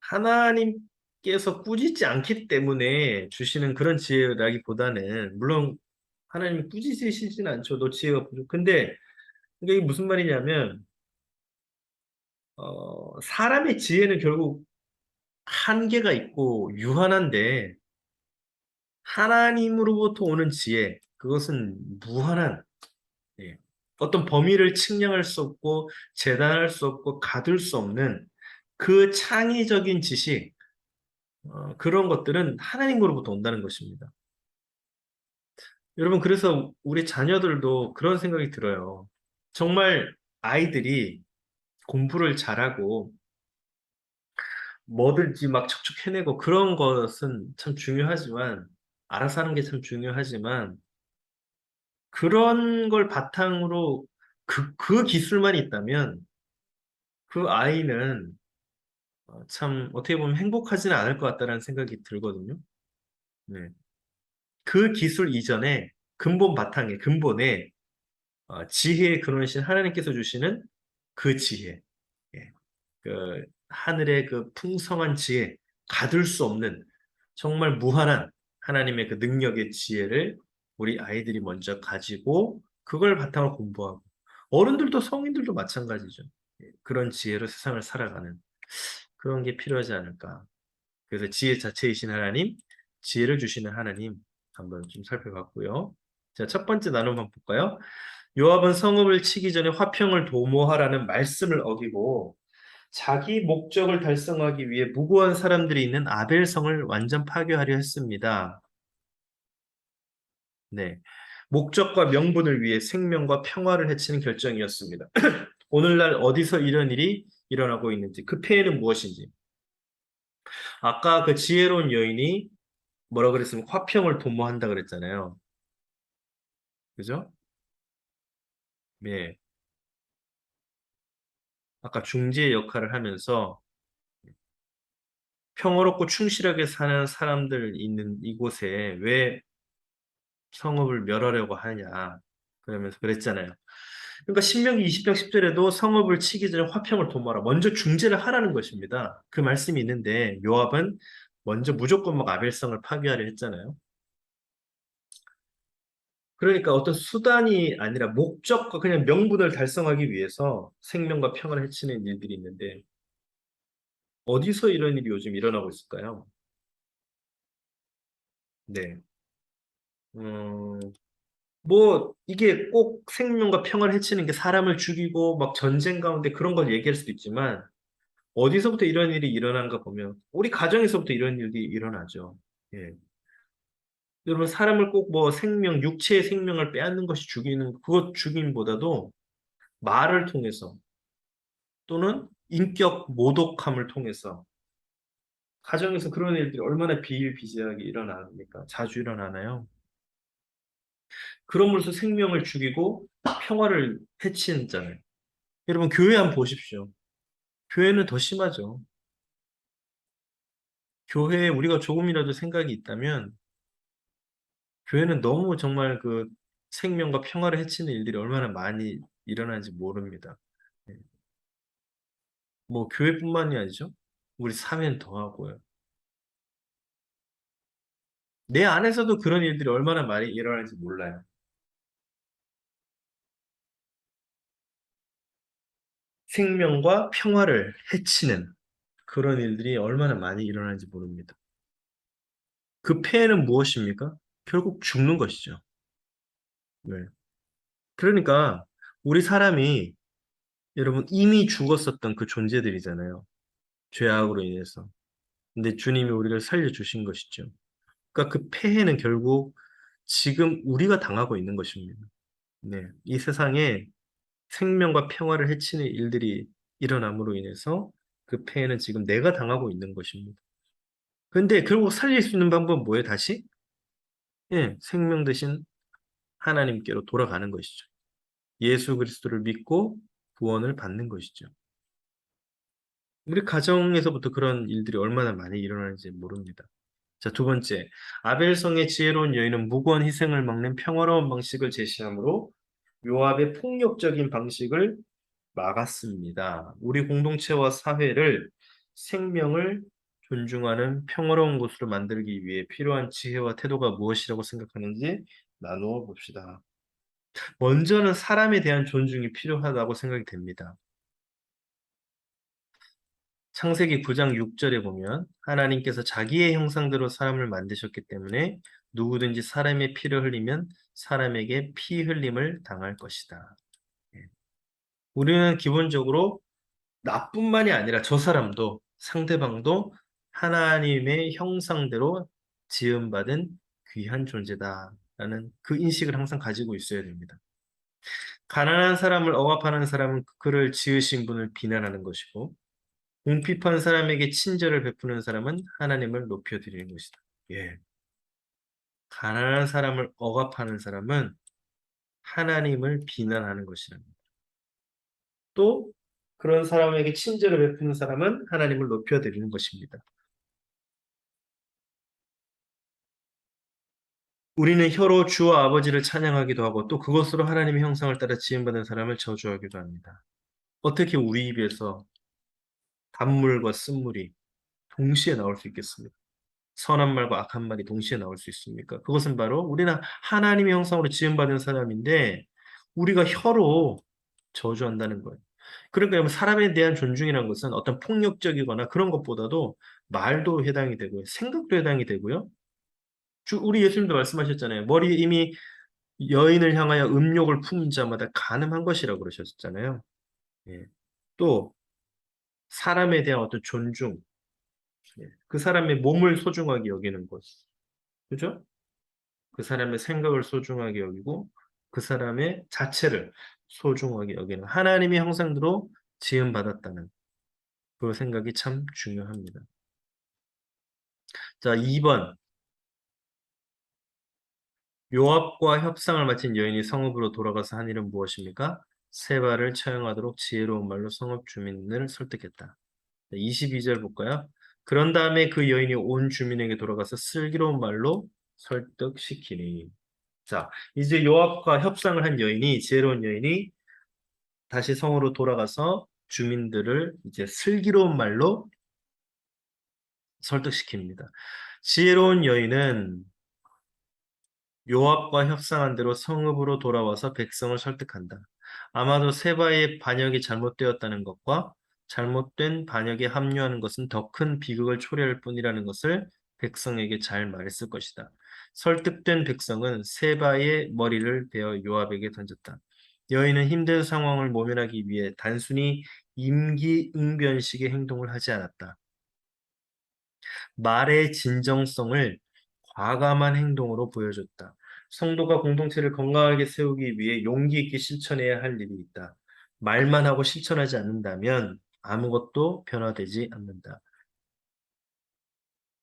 하나님께서 꾸짖지 않기 때문에 주시는 그런 지혜라기보다는 물론 하나님이 꾸짖으시진 않죠. 너 지혜가 부족. 근데 이게 무슨 말이냐면 사람의 지혜는 결국 한계가 있고 유한한데 하나님으로부터 오는 지혜 그것은 무한한 예, 어떤 범위를 측량할 수 없고 재단할 수 없고 가둘 수 없는 그 창의적인 지식 그런 것들은 하나님으로부터 온다는 것입니다. 여러분, 그래서 우리 자녀들도 그런 생각이 들어요. 정말 아이들이 공부를 잘하고 뭐든지 막 척척 해내고 그런 것은 참 중요하지만, 알아서 하는 게 참 중요하지만, 그런 걸 바탕으로 그 기술만 있다면 그 아이는 참 어떻게 보면 행복하지는 않을 것 같다는 생각이 들거든요. 네. 그 기술 이전에 근본 바탕에, 근본에 지혜의 근원이신 하나님께서 주시는 그 지혜, 예. 그 하늘의 그 풍성한 지혜, 가둘 수 없는 정말 무한한 하나님의 그 능력의 지혜를 우리 아이들이 먼저 가지고 그걸 바탕으로 공부하고 어른들도 성인들도 마찬가지죠. 예, 그런 지혜로 세상을 살아가는 그런 게 필요하지 않을까. 그래서 지혜 자체이신 하나님, 지혜를 주시는 하나님 한번 좀 살펴봤고요. 자, 첫 번째 나눔 한번 볼까요? 요압은 성읍을 치기 전에 화평을 도모하라는 말씀을 어기고 자기 목적을 달성하기 위해 무고한 사람들이 있는 아벨성을 완전 파괴하려 했습니다. 네. 목적과 명분을 위해 생명과 평화를 해치는 결정이었습니다. 오늘날 어디서 이런 일이 일어나고 있는지, 그 폐해는 무엇인지. 아까 그 지혜로운 여인이 뭐라 그랬으면 화평을 도모한다 그랬잖아요. 그죠? 네. 아까 중재의 역할을 하면서 평화롭고 충실하게 사는 사람들 있는 이곳에 왜 성읍을 멸하려고 하냐. 그러면서 그랬잖아요. 그러니까 신명기 20장 10절에도 성읍을 치기 전에 화평을 도모하라. 먼저 중재를 하라는 것입니다. 그 말씀이 있는데 요압은 먼저 무조건 막 아벨성을 파괴하려 했잖아요. 그러니까 어떤 수단이 아니라 목적과 그냥 명분을 달성하기 위해서 생명과 평화를 해치는 일들이 있는데 어디서 이런 일이 요즘 일어나고 있을까요? 네. 음, 뭐 이게 꼭 생명과 평화를 해치는 게 사람을 죽이고 막 전쟁 가운데 그런 걸 얘기할 수도 있지만 어디서부터 이런 일이 일어난가 보면 우리 가정에서부터 이런 일이 일어나죠. 예. 여러분 사람을 꼭 뭐 생명, 육체의 생명을 빼앗는 것이 죽이는 그것 죽임보다도 말을 통해서 또는 인격 모독함을 통해서 가정에서 그런 일들이 얼마나 비일비재하게 일어납니까? 자주 일어나나요? 그럼으로써 생명을 죽이고 평화를 해치잖아요. 여러분 교회 한번 보십시오. 교회는 더 심하죠. 교회에 우리가 조금이라도 생각이 있다면 교회는 너무 정말 그 생명과 평화를 해치는 일들이 얼마나 많이 일어나는지 모릅니다. 예. 뭐 교회뿐만이 아니죠. 우리 사회는 더하고요. 내 안에서도 그런 일들이 얼마나 많이 일어나는지 몰라요. 생명과 평화를 해치는 그런 일들이 얼마나 많이 일어나는지 모릅니다. 그 폐해는 무엇입니까? 결국 죽는 것이죠. 네. 그러니까 우리 사람이 여러분 이미 죽었었던 그 존재들이잖아요. 죄악으로 인해서. 근데 주님이 우리를 살려주신 것이죠. 그러니까 그 폐해는 결국 지금 우리가 당하고 있는 것입니다. 네. 이 세상에 생명과 평화를 해치는 일들이 일어남으로 인해서 그 폐해는 지금 내가 당하고 있는 것입니다. 근데 결국 살릴 수 있는 방법은 뭐예요, 다시? 예, 생명 대신 하나님께로 돌아가는 것이죠. 예수 그리스도를 믿고 구원을 받는 것이죠. 우리 가정에서부터 그런 일들이 얼마나 많이 일어나는지 모릅니다. 자, 두 번째. 아벨성의 지혜로운 여인은 무고한 희생을 막는 평화로운 방식을 제시하므로 요압의 폭력적인 방식을 막았습니다. 우리 공동체와 사회를 생명을 존중하는 평화로운 곳으로 만들기 위해 필요한 지혜와 태도가 무엇이라고 생각하는지 나누어 봅시다. 먼저는 사람에 대한 존중이 필요하다고 생각이 됩니다. 창세기 9장 6절에 보면 하나님께서 자기의 형상대로 사람을 만드셨기 때문에 누구든지 사람의 피를 흘리면 사람에게 피 흘림을 당할 것이다. 예. 우리는 기본적으로 나뿐만이 아니라 저 사람도 상대방도 하나님의 형상대로 지음받은 귀한 존재다라는 그 인식을 항상 가지고 있어야 됩니다. 가난한 사람을 억압하는 사람은 그를 지으신 분을 비난하는 것이고 궁핍한 사람에게 친절을 베푸는 사람은 하나님을 높여드리는 것이다. 예. 가난한 사람을 억압하는 사람은 하나님을 비난하는 것이랍니다. 또 그런 사람에게 친절을 베푸는 사람은 하나님을 높여드리는 것입니다. 우리는 혀로 주와 아버지를 찬양하기도 하고 또 그것으로 하나님의 형상을 따라 지음받은 사람을 저주하기도 합니다. 어떻게 우리 입에서 단물과 쓴물이 동시에 나올 수 있겠습니까? 선한 말과 악한 말이 동시에 나올 수 있습니까? 그것은 바로 우리는 하나님의 형상으로 지음받은 사람인데 우리가 혀로 저주한다는 거예요. 그러니까 사람에 대한 존중이라는 것은 어떤 폭력적이거나 그런 것보다도 말도 해당이 되고요. 생각도 해당이 되고요. 우리 예수님도 말씀하셨잖아요. 머리에 이미 여인을 향하여 음욕을 품은 자마다 간음한 것이라고 그러셨잖아요. 예. 또 사람에 대한 어떤 존중, 예. 그 사람의 몸을 소중하게 여기는 것, 그죠? 그 사람의 생각을 소중하게 여기고 그 사람의 자체를 소중하게 여기는 하나님의 형상대로 지음받았다는 그 생각이 참 중요합니다. 자, 2번. 요압과 협상을 마친 여인이 성읍으로 돌아가서 한 일은 무엇입니까? 세바를 처형하도록 지혜로운 말로 성읍 주민을 설득했다. 22절 볼까요? 그런 다음에 그 여인이 온 주민에게 돌아가서 슬기로운 말로 설득시키니. 자, 이제 요압과 협상을 한 여인이, 지혜로운 여인이 다시 성으로 돌아가서 주민들을 이제 슬기로운 말로 설득시킵니다. 지혜로운 여인은 요압과 협상한 대로 성읍으로 돌아와서 백성을 설득한다. 아마도 세바의 반역이 잘못되었다는 것과 잘못된 반역에 합류하는 것은 더 큰 비극을 초래할 뿐이라는 것을 백성에게 잘 말했을 것이다. 설득된 백성은 세바의 머리를 베어 요압에게 던졌다. 여인은 힘든 상황을 모면하기 위해 단순히 임기응변식의 행동을 하지 않았다. 말의 진정성을 과감한 행동으로 보여줬다. 성도가 공동체를 건강하게 세우기 위해 용기 있게 실천해야 할 일이 있다. 말만 하고 실천하지 않는다면 아무것도 변화되지 않는다.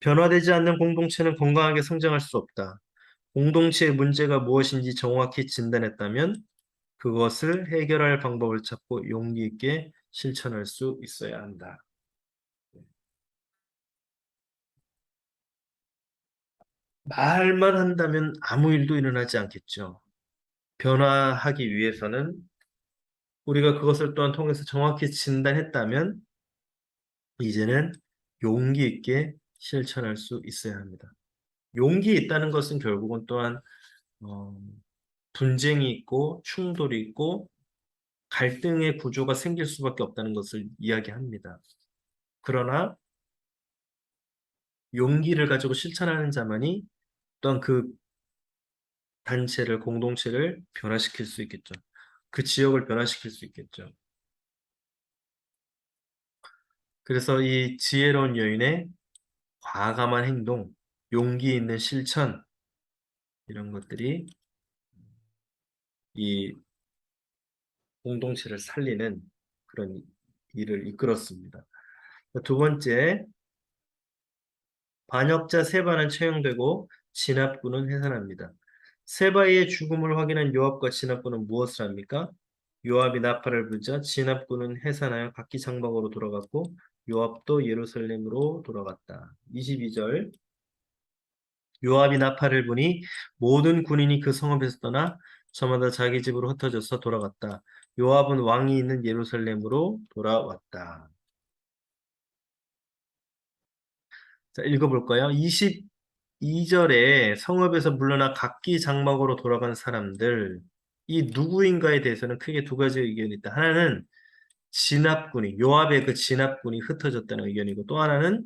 변화되지 않는 공동체는 건강하게 성장할 수 없다. 공동체의 문제가 무엇인지 정확히 진단했다면 그것을 해결할 방법을 찾고 용기 있게 실천할 수 있어야 한다. 말만 한다면 아무 일도 일어나지 않겠죠. 변화하기 위해서는 우리가 그것을 또한 통해서 정확히 진단했다면 이제는 용기 있게 실천할 수 있어야 합니다. 용기 있다는 것은 결국은 또한 어, 분쟁이 있고 충돌이 있고 갈등의 구조가 생길 수밖에 없다는 것을 이야기합니다. 그러나 용기를 가지고 실천하는 자만이 또한 그 단체를 공동체를 변화시킬 수 있겠죠. 그 지역을 변화시킬 수 있겠죠. 그래서 이 지혜로운 여인의 과감한 행동, 용기 있는 실천, 이런 것들이 이 공동체를 살리는 그런 일을 이끌었습니다. 두 번째, 반역자 세바는 처형되고 진압군은 해산합니다. 세바의 죽음을 확인한 요압과 진압군은 무엇을 합니까? 요압이 나팔을 불자 진압군은 해산하여 각기 장막으로 돌아갔고 요압도 예루살렘으로 돌아갔다. 22절 요압이 나팔을 부니 모든 군인이 그 성읍에서 떠나 저마다 자기 집으로 흩어져서 돌아갔다. 요압은 왕이 있는 예루살렘으로 돌아왔다. 자, 읽어볼까요? 22절에 성읍에서 물러나 각기 장막으로 돌아간 사람들, 이 누구인가에 대해서는 크게 두 가지 의견이 있다. 하나는 진압군이, 요압의 그 진압군이 흩어졌다는 의견이고, 또 하나는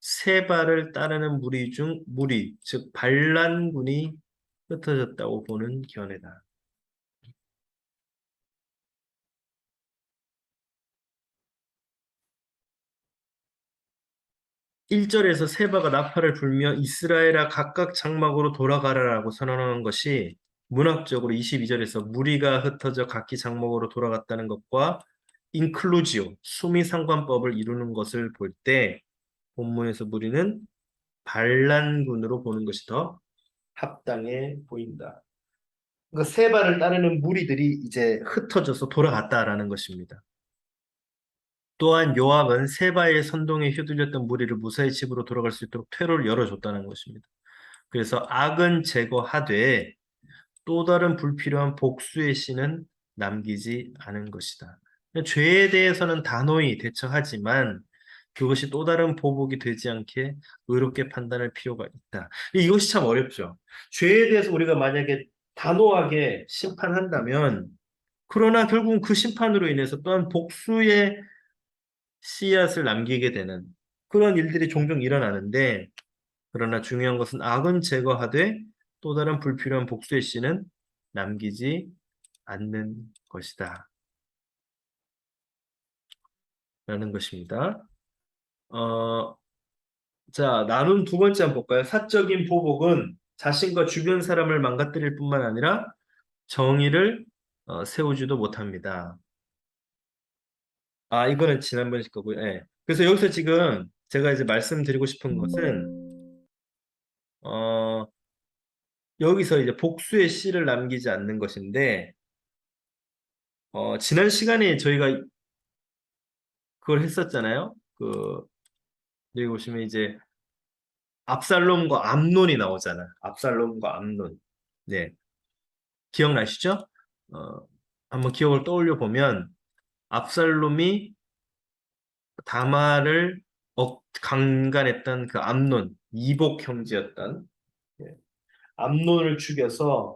세바를 따르는 무리, 즉 반란군이 흩어졌다고 보는 견해다. 1절에서 세바가 나팔을 불며 이스라엘아 각각 장막으로 돌아가라라고 선언하는 것이 문학적으로 22절에서 무리가 흩어져 각기 장막으로 돌아갔다는 것과 인클루지오, 수미상관법을 이루는 것을 볼 때 본문에서 무리는 반란군으로 보는 것이 더 합당해 보인다. 그러니까 세바를 따르는 무리들이 이제 흩어져서 돌아갔다라는 것입니다. 또한 요압은 세바의 선동에 휘둘렸던 무리를 무사히 집으로 돌아갈 수 있도록 퇴로를 열어줬다는 것입니다. 그래서 악은 제거하되 또 다른 불필요한 복수의 씨는 남기지 않은 것이다. 죄에 대해서는 단호히 대처하지만 그것이 또 다른 보복이 되지 않게 의롭게 판단할 필요가 있다. 이것이 참 어렵죠. 죄에 대해서 우리가 만약에 단호하게 심판한다면 그러나 결국은 그 심판으로 인해서 또한 복수의 씨앗을 남기게 되는 그런 일들이 종종 일어나는데, 그러나 중요한 것은 악은 제거하되 또 다른 불필요한 복수의 씨는 남기지 않는 것이다. 라는 것입니다. 어, 자, 나눈 두 번째 한번 볼까요? 사적인 보복은 자신과 주변 사람을 망가뜨릴 뿐만 아니라 정의를 세우지도 못합니다. 아, 이거는 지난번에 거고요. 예. 그래서 여기서 지금 제가 이제 말씀드리고 싶은 것은, 어, 여기서 이제 복수의 씨를 남기지 않는 것인데, 지난 시간에 저희가 그걸 했었잖아요. 여기 보시면 이제 압살롬과 암논이 나오잖아. 압살롬과 암논. 네. 기억나시죠? 어, 한번 기억을 떠올려 보면, 압살롬이 다말을 강간했던 그 암논, 이복 형제였던, 예, 암논을 죽여서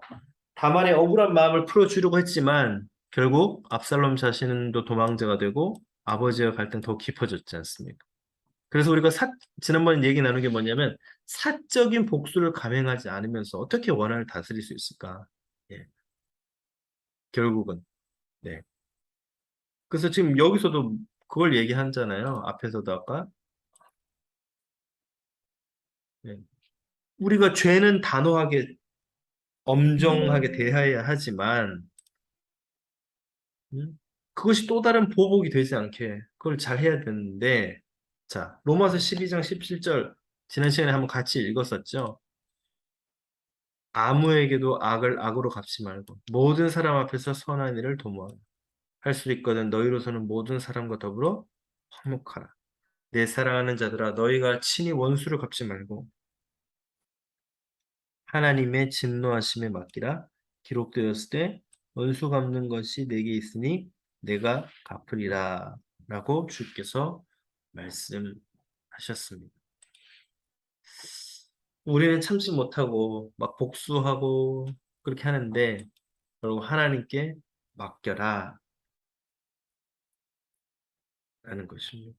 다말의 억울한 마음을 풀어주려고 했지만 결국 압살롬 자신도 도망자가 되고 아버지와 갈등 더 깊어졌지 않습니까? 그래서 우리가 지난번에 얘기 나눈 게 뭐냐면 사적인 복수를 감행하지 않으면서 어떻게 원한을 다스릴 수 있을까? 예, 결국은. 네. 그래서 지금 여기서도 그걸 얘기하잖아요. 앞에서도 아까. 예. 우리가 죄는 단호하게 엄정하게 대해야 하지만, 그것이 또 다른 보복이 되지 않게 그걸 잘 해야 되는데, 자, 로마서 12장 17절 지난 시간에 한번 같이 읽었었죠. 아무에게도 악을 악으로 갚지 말고 모든 사람 앞에서 선한 일을 도모하라. 할 수 있거든 너희로서는 모든 사람과 더불어 화목하라. 내 사랑하는 자들아 너희가 친히 원수를 갚지 말고 하나님의 진노하심에 맡기라. 기록되었을 때 원수 갚는 것이 내게 있으니 내가 갚으리라. 라고 주께서 말씀하셨습니다. 우리는 참지 못하고 막 복수하고 그렇게 하는데 결국 하나님께 맡겨라 라는 것입니다.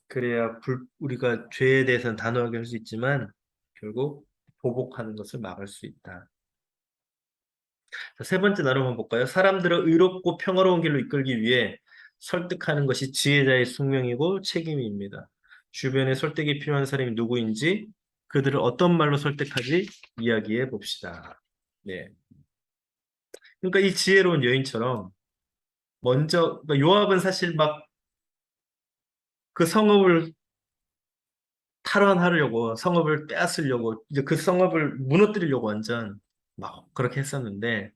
그래야 우리가 죄에 대해서는 단호하게 할 수 있지만 결국 보복하는 것을 막을 수 있다. 자, 세 번째 나눠 한번 볼까요? 사람들을 의롭고 평화로운 길로 이끌기 위해 설득하는 것이 지혜자의 숙명이고 책임입니다. 주변에 설득이 필요한 사람이 누구인지 그들을 어떤 말로 설득하지 이야기해 봅시다. 네. 그러니까 이 지혜로운 여인처럼 먼저 그러니까 요압은 사실 막 그 성읍을 탈환하려고 성읍을 빼앗으려고 이제 그 성읍을 무너뜨리려고 완전 막 그렇게 했었는데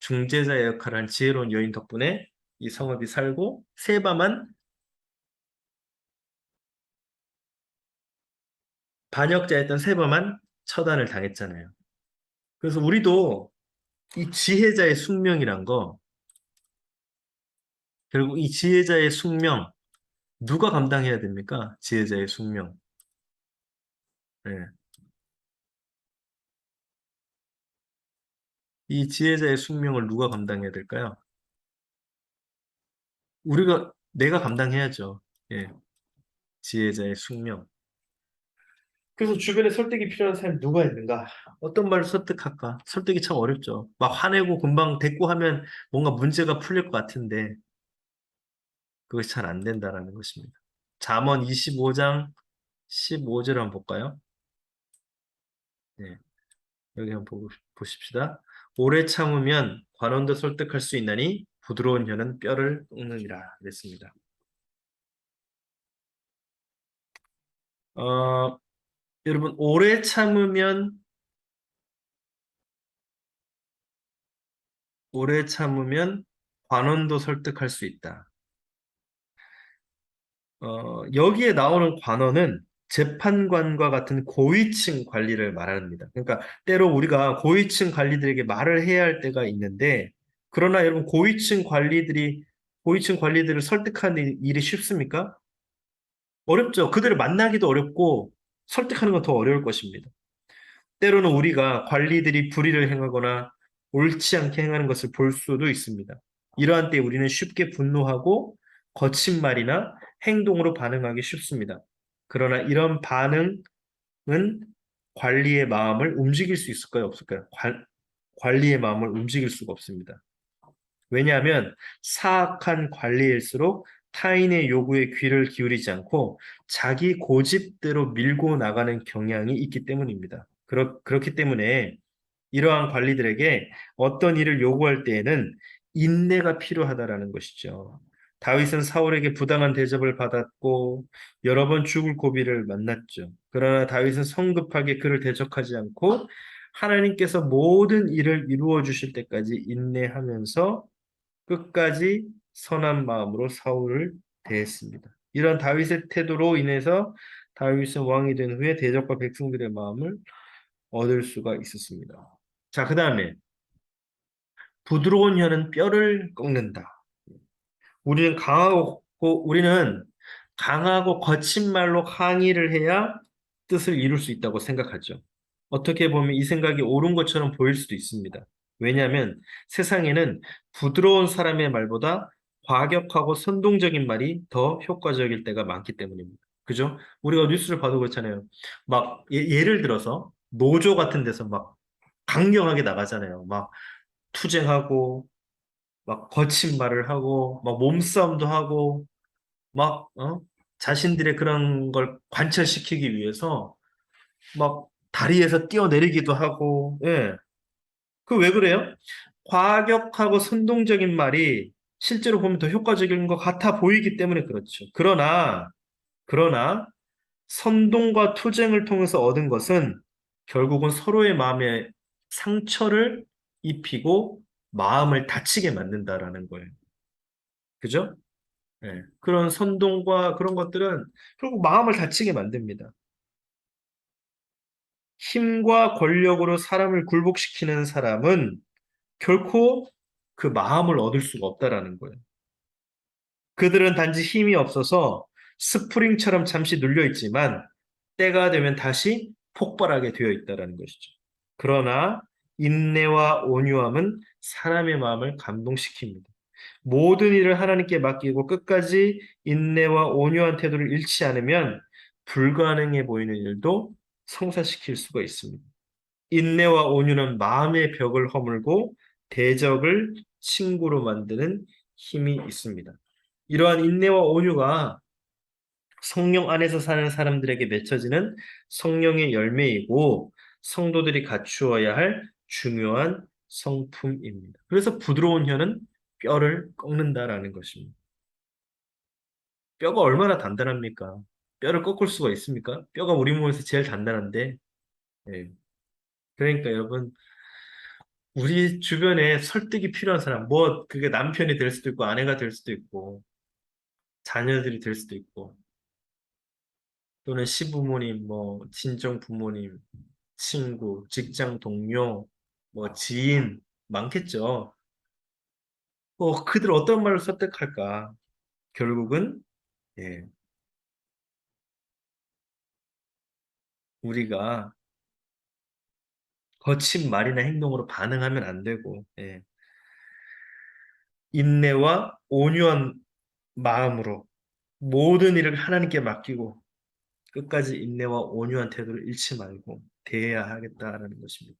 중재자의 역할을 한 지혜로운 여인 덕분에 이 성읍이 살고 세바만 반역자였던 세바만 처단을 당했잖아요. 그래서 우리도 이 지혜자의 숙명이란 거 결국 이 지혜자의 숙명 누가 감당해야 됩니까? 지혜자의 숙명. 네. 이 지혜자의 숙명을 누가 감당해야 될까요? 내가 감당해야죠. 예, 지혜자의 숙명. 그래서 주변에 설득이 필요한 사람이 누가 있는가? 어떤 말로 설득할까? 설득이 참 어렵죠. 막 화내고 금방 대꾸하면 뭔가 문제가 풀릴 것 같은데 그것이 잘 안 된다라는 것입니다. 잠언 25장 15절 한번 볼까요? 네, 여기 한번 보십시다. 오래 참으면 관원도 설득할 수 있나니 부드러운 혀는 뼈를 깎느니라 그랬습니다. 어, 여러분 오래 참으면 관원도 설득할 수 있다. 여기에 나오는 관원은 재판관과 같은 고위층 관리를 말합니다. 그러니까 때로 우리가 고위층 관리들에게 말을 해야 할 때가 있는데, 그러나 여러분 고위층 관리들을 설득하는 일이 쉽습니까? 어렵죠. 그들을 만나기도 어렵고 설득하는 건 더 어려울 것입니다. 때로는 우리가 관리들이 불의를 행하거나 옳지 않게 행하는 것을 볼 수도 있습니다. 이러한 때 우리는 쉽게 분노하고 거친 말이나 행동으로 반응하기 쉽습니다. 그러나 이런 반응은 관리의 마음을 움직일 수 있을까요? 없을까요? 관리의 마음을 움직일 수가 없습니다. 왜냐하면 사악한 관리일수록 타인의 요구에 귀를 기울이지 않고 자기 고집대로 밀고 나가는 경향이 있기 때문입니다. 그렇기 때문에 이러한 관리들에게 어떤 일을 요구할 때에는 인내가 필요하다라는 것이죠. 다윗은 사울에게 부당한 대접을 받았고 여러 번 죽을 고비를 만났죠. 그러나 다윗은 성급하게 그를 대적하지 않고 하나님께서 모든 일을 이루어 주실 때까지 인내하면서 끝까지 선한 마음으로 사울을 대했습니다. 이런 다윗의 태도로 인해서 다윗은 왕이 된 후에 대적과 백성들의 마음을 얻을 수가 있었습니다. 자, 그 다음에 부드러운 혀는 뼈를 꺾는다. 우리는 강하고 거친 말로 항의를 해야 뜻을 이룰 수 있다고 생각하죠. 어떻게 보면 이 생각이 옳은 것처럼 보일 수도 있습니다. 왜냐하면 세상에는 부드러운 사람의 말보다 과격하고 선동적인 말이 더 효과적일 때가 많기 때문입니다. 그죠? 우리가 뉴스를 봐도 그렇잖아요. 막 예를 들어서 노조 같은 데서 막 강경하게 나가잖아요. 막 투쟁하고 막 거친 말을 하고 막 몸싸움도 하고 막 자신들의 그런 걸 관철시키기 위해서 막 다리에서 뛰어내리기도 하고 예. 그 왜 그래요? 과격하고 선동적인 말이 실제로 보면 더 효과적인 것 같아 보이기 때문에 그렇죠. 그러나 선동과 투쟁을 통해서 얻은 것은 결국은 서로의 마음에 상처를 입히고 마음을 다치게 만든다라는 거예요. 그죠? 예. 그런 선동과 그런 것들은 결국 마음을 다치게 만듭니다. 힘과 권력으로 사람을 굴복시키는 사람은 결코 그 마음을 얻을 수가 없다라는 거예요. 그들은 단지 힘이 없어서 스프링처럼 잠시 눌려 있지만 때가 되면 다시 폭발하게 되어 있다라는 것이죠. 그러나 인내와 온유함은 사람의 마음을 감동시킵니다. 모든 일을 하나님께 맡기고 끝까지 인내와 온유한 태도를 잃지 않으면 불가능해 보이는 일도 성사시킬 수가 있습니다. 인내와 온유는 마음의 벽을 허물고 대적을 친구로 만드는 힘이 있습니다. 이러한 인내와 온유가 성령 안에서 사는 사람들에게 맺혀지는 성령의 열매이고 성도들이 갖추어야 할 중요한 성품입니다. 그래서 부드러운 혀는 뼈를 꺾는다라는 것입니다. 뼈가 얼마나 단단합니까? 뼈를 꺾을 수가 있습니까? 뼈가 우리 몸에서 제일 단단한데. 예. 그러니까 여러분, 우리 주변에 설득이 필요한 사람, 뭐 그게 남편이 될 수도 있고 아내가 될 수도 있고 자녀들이 될 수도 있고 또는 시부모님, 뭐 친정 부모님, 친구, 직장 동료, 뭐 지인 많겠죠. 그들 어떤 말로 설득할까? 결국은 예, 우리가 거친 말이나 행동으로 반응하면 안 되고 예, 인내와 온유한 마음으로 모든 일을 하나님께 맡기고 끝까지 인내와 온유한 태도를 잃지 말고 대해야 하겠다라는 것입니다.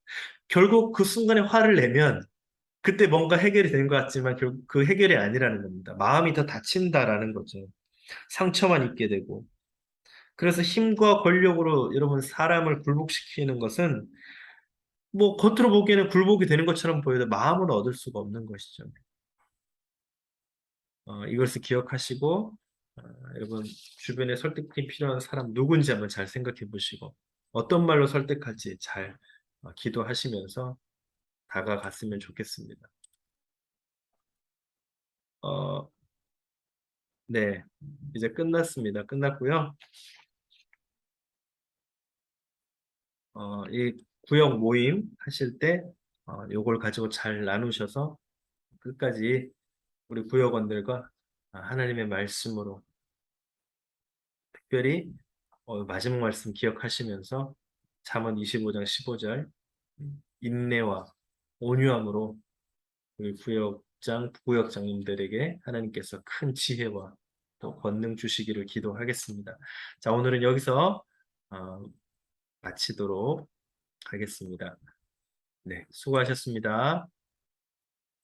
결국 그 순간에 화를 내면 그때 뭔가 해결이 된 것 같지만 결국 그 해결이 아니라는 겁니다. 마음이 더 다친다라는 거죠. 상처만 입게 되고. 그래서 힘과 권력으로 여러분 사람을 굴복시키는 것은 뭐 겉으로 보기에는 굴복이 되는 것처럼 보여도 마음을 얻을 수가 없는 것이죠. 이것을 기억하시고 어, 여러분 주변에 설득이 필요한 사람 누군지 한번 잘 생각해 보시고 어떤 말로 설득할지 잘 기도하시면서 다가갔으면 좋겠습니다. 어, 네, 이제 끝났습니다. 끝났고요. 이 구역 모임 하실 때 요걸 가지고 잘 나누셔서 끝까지 우리 구역원들과 하나님의 말씀으로 특별히 마지막 말씀 기억하시면서 잠언 25장 15절 인내와 온유함으로 우리 구역장, 부구역장님들에게 하나님께서 큰 지혜와 또 권능 주시기를 기도하겠습니다. 자, 오늘은 여기서 어, 마치도록 하겠습니다. 네, 수고하셨습니다.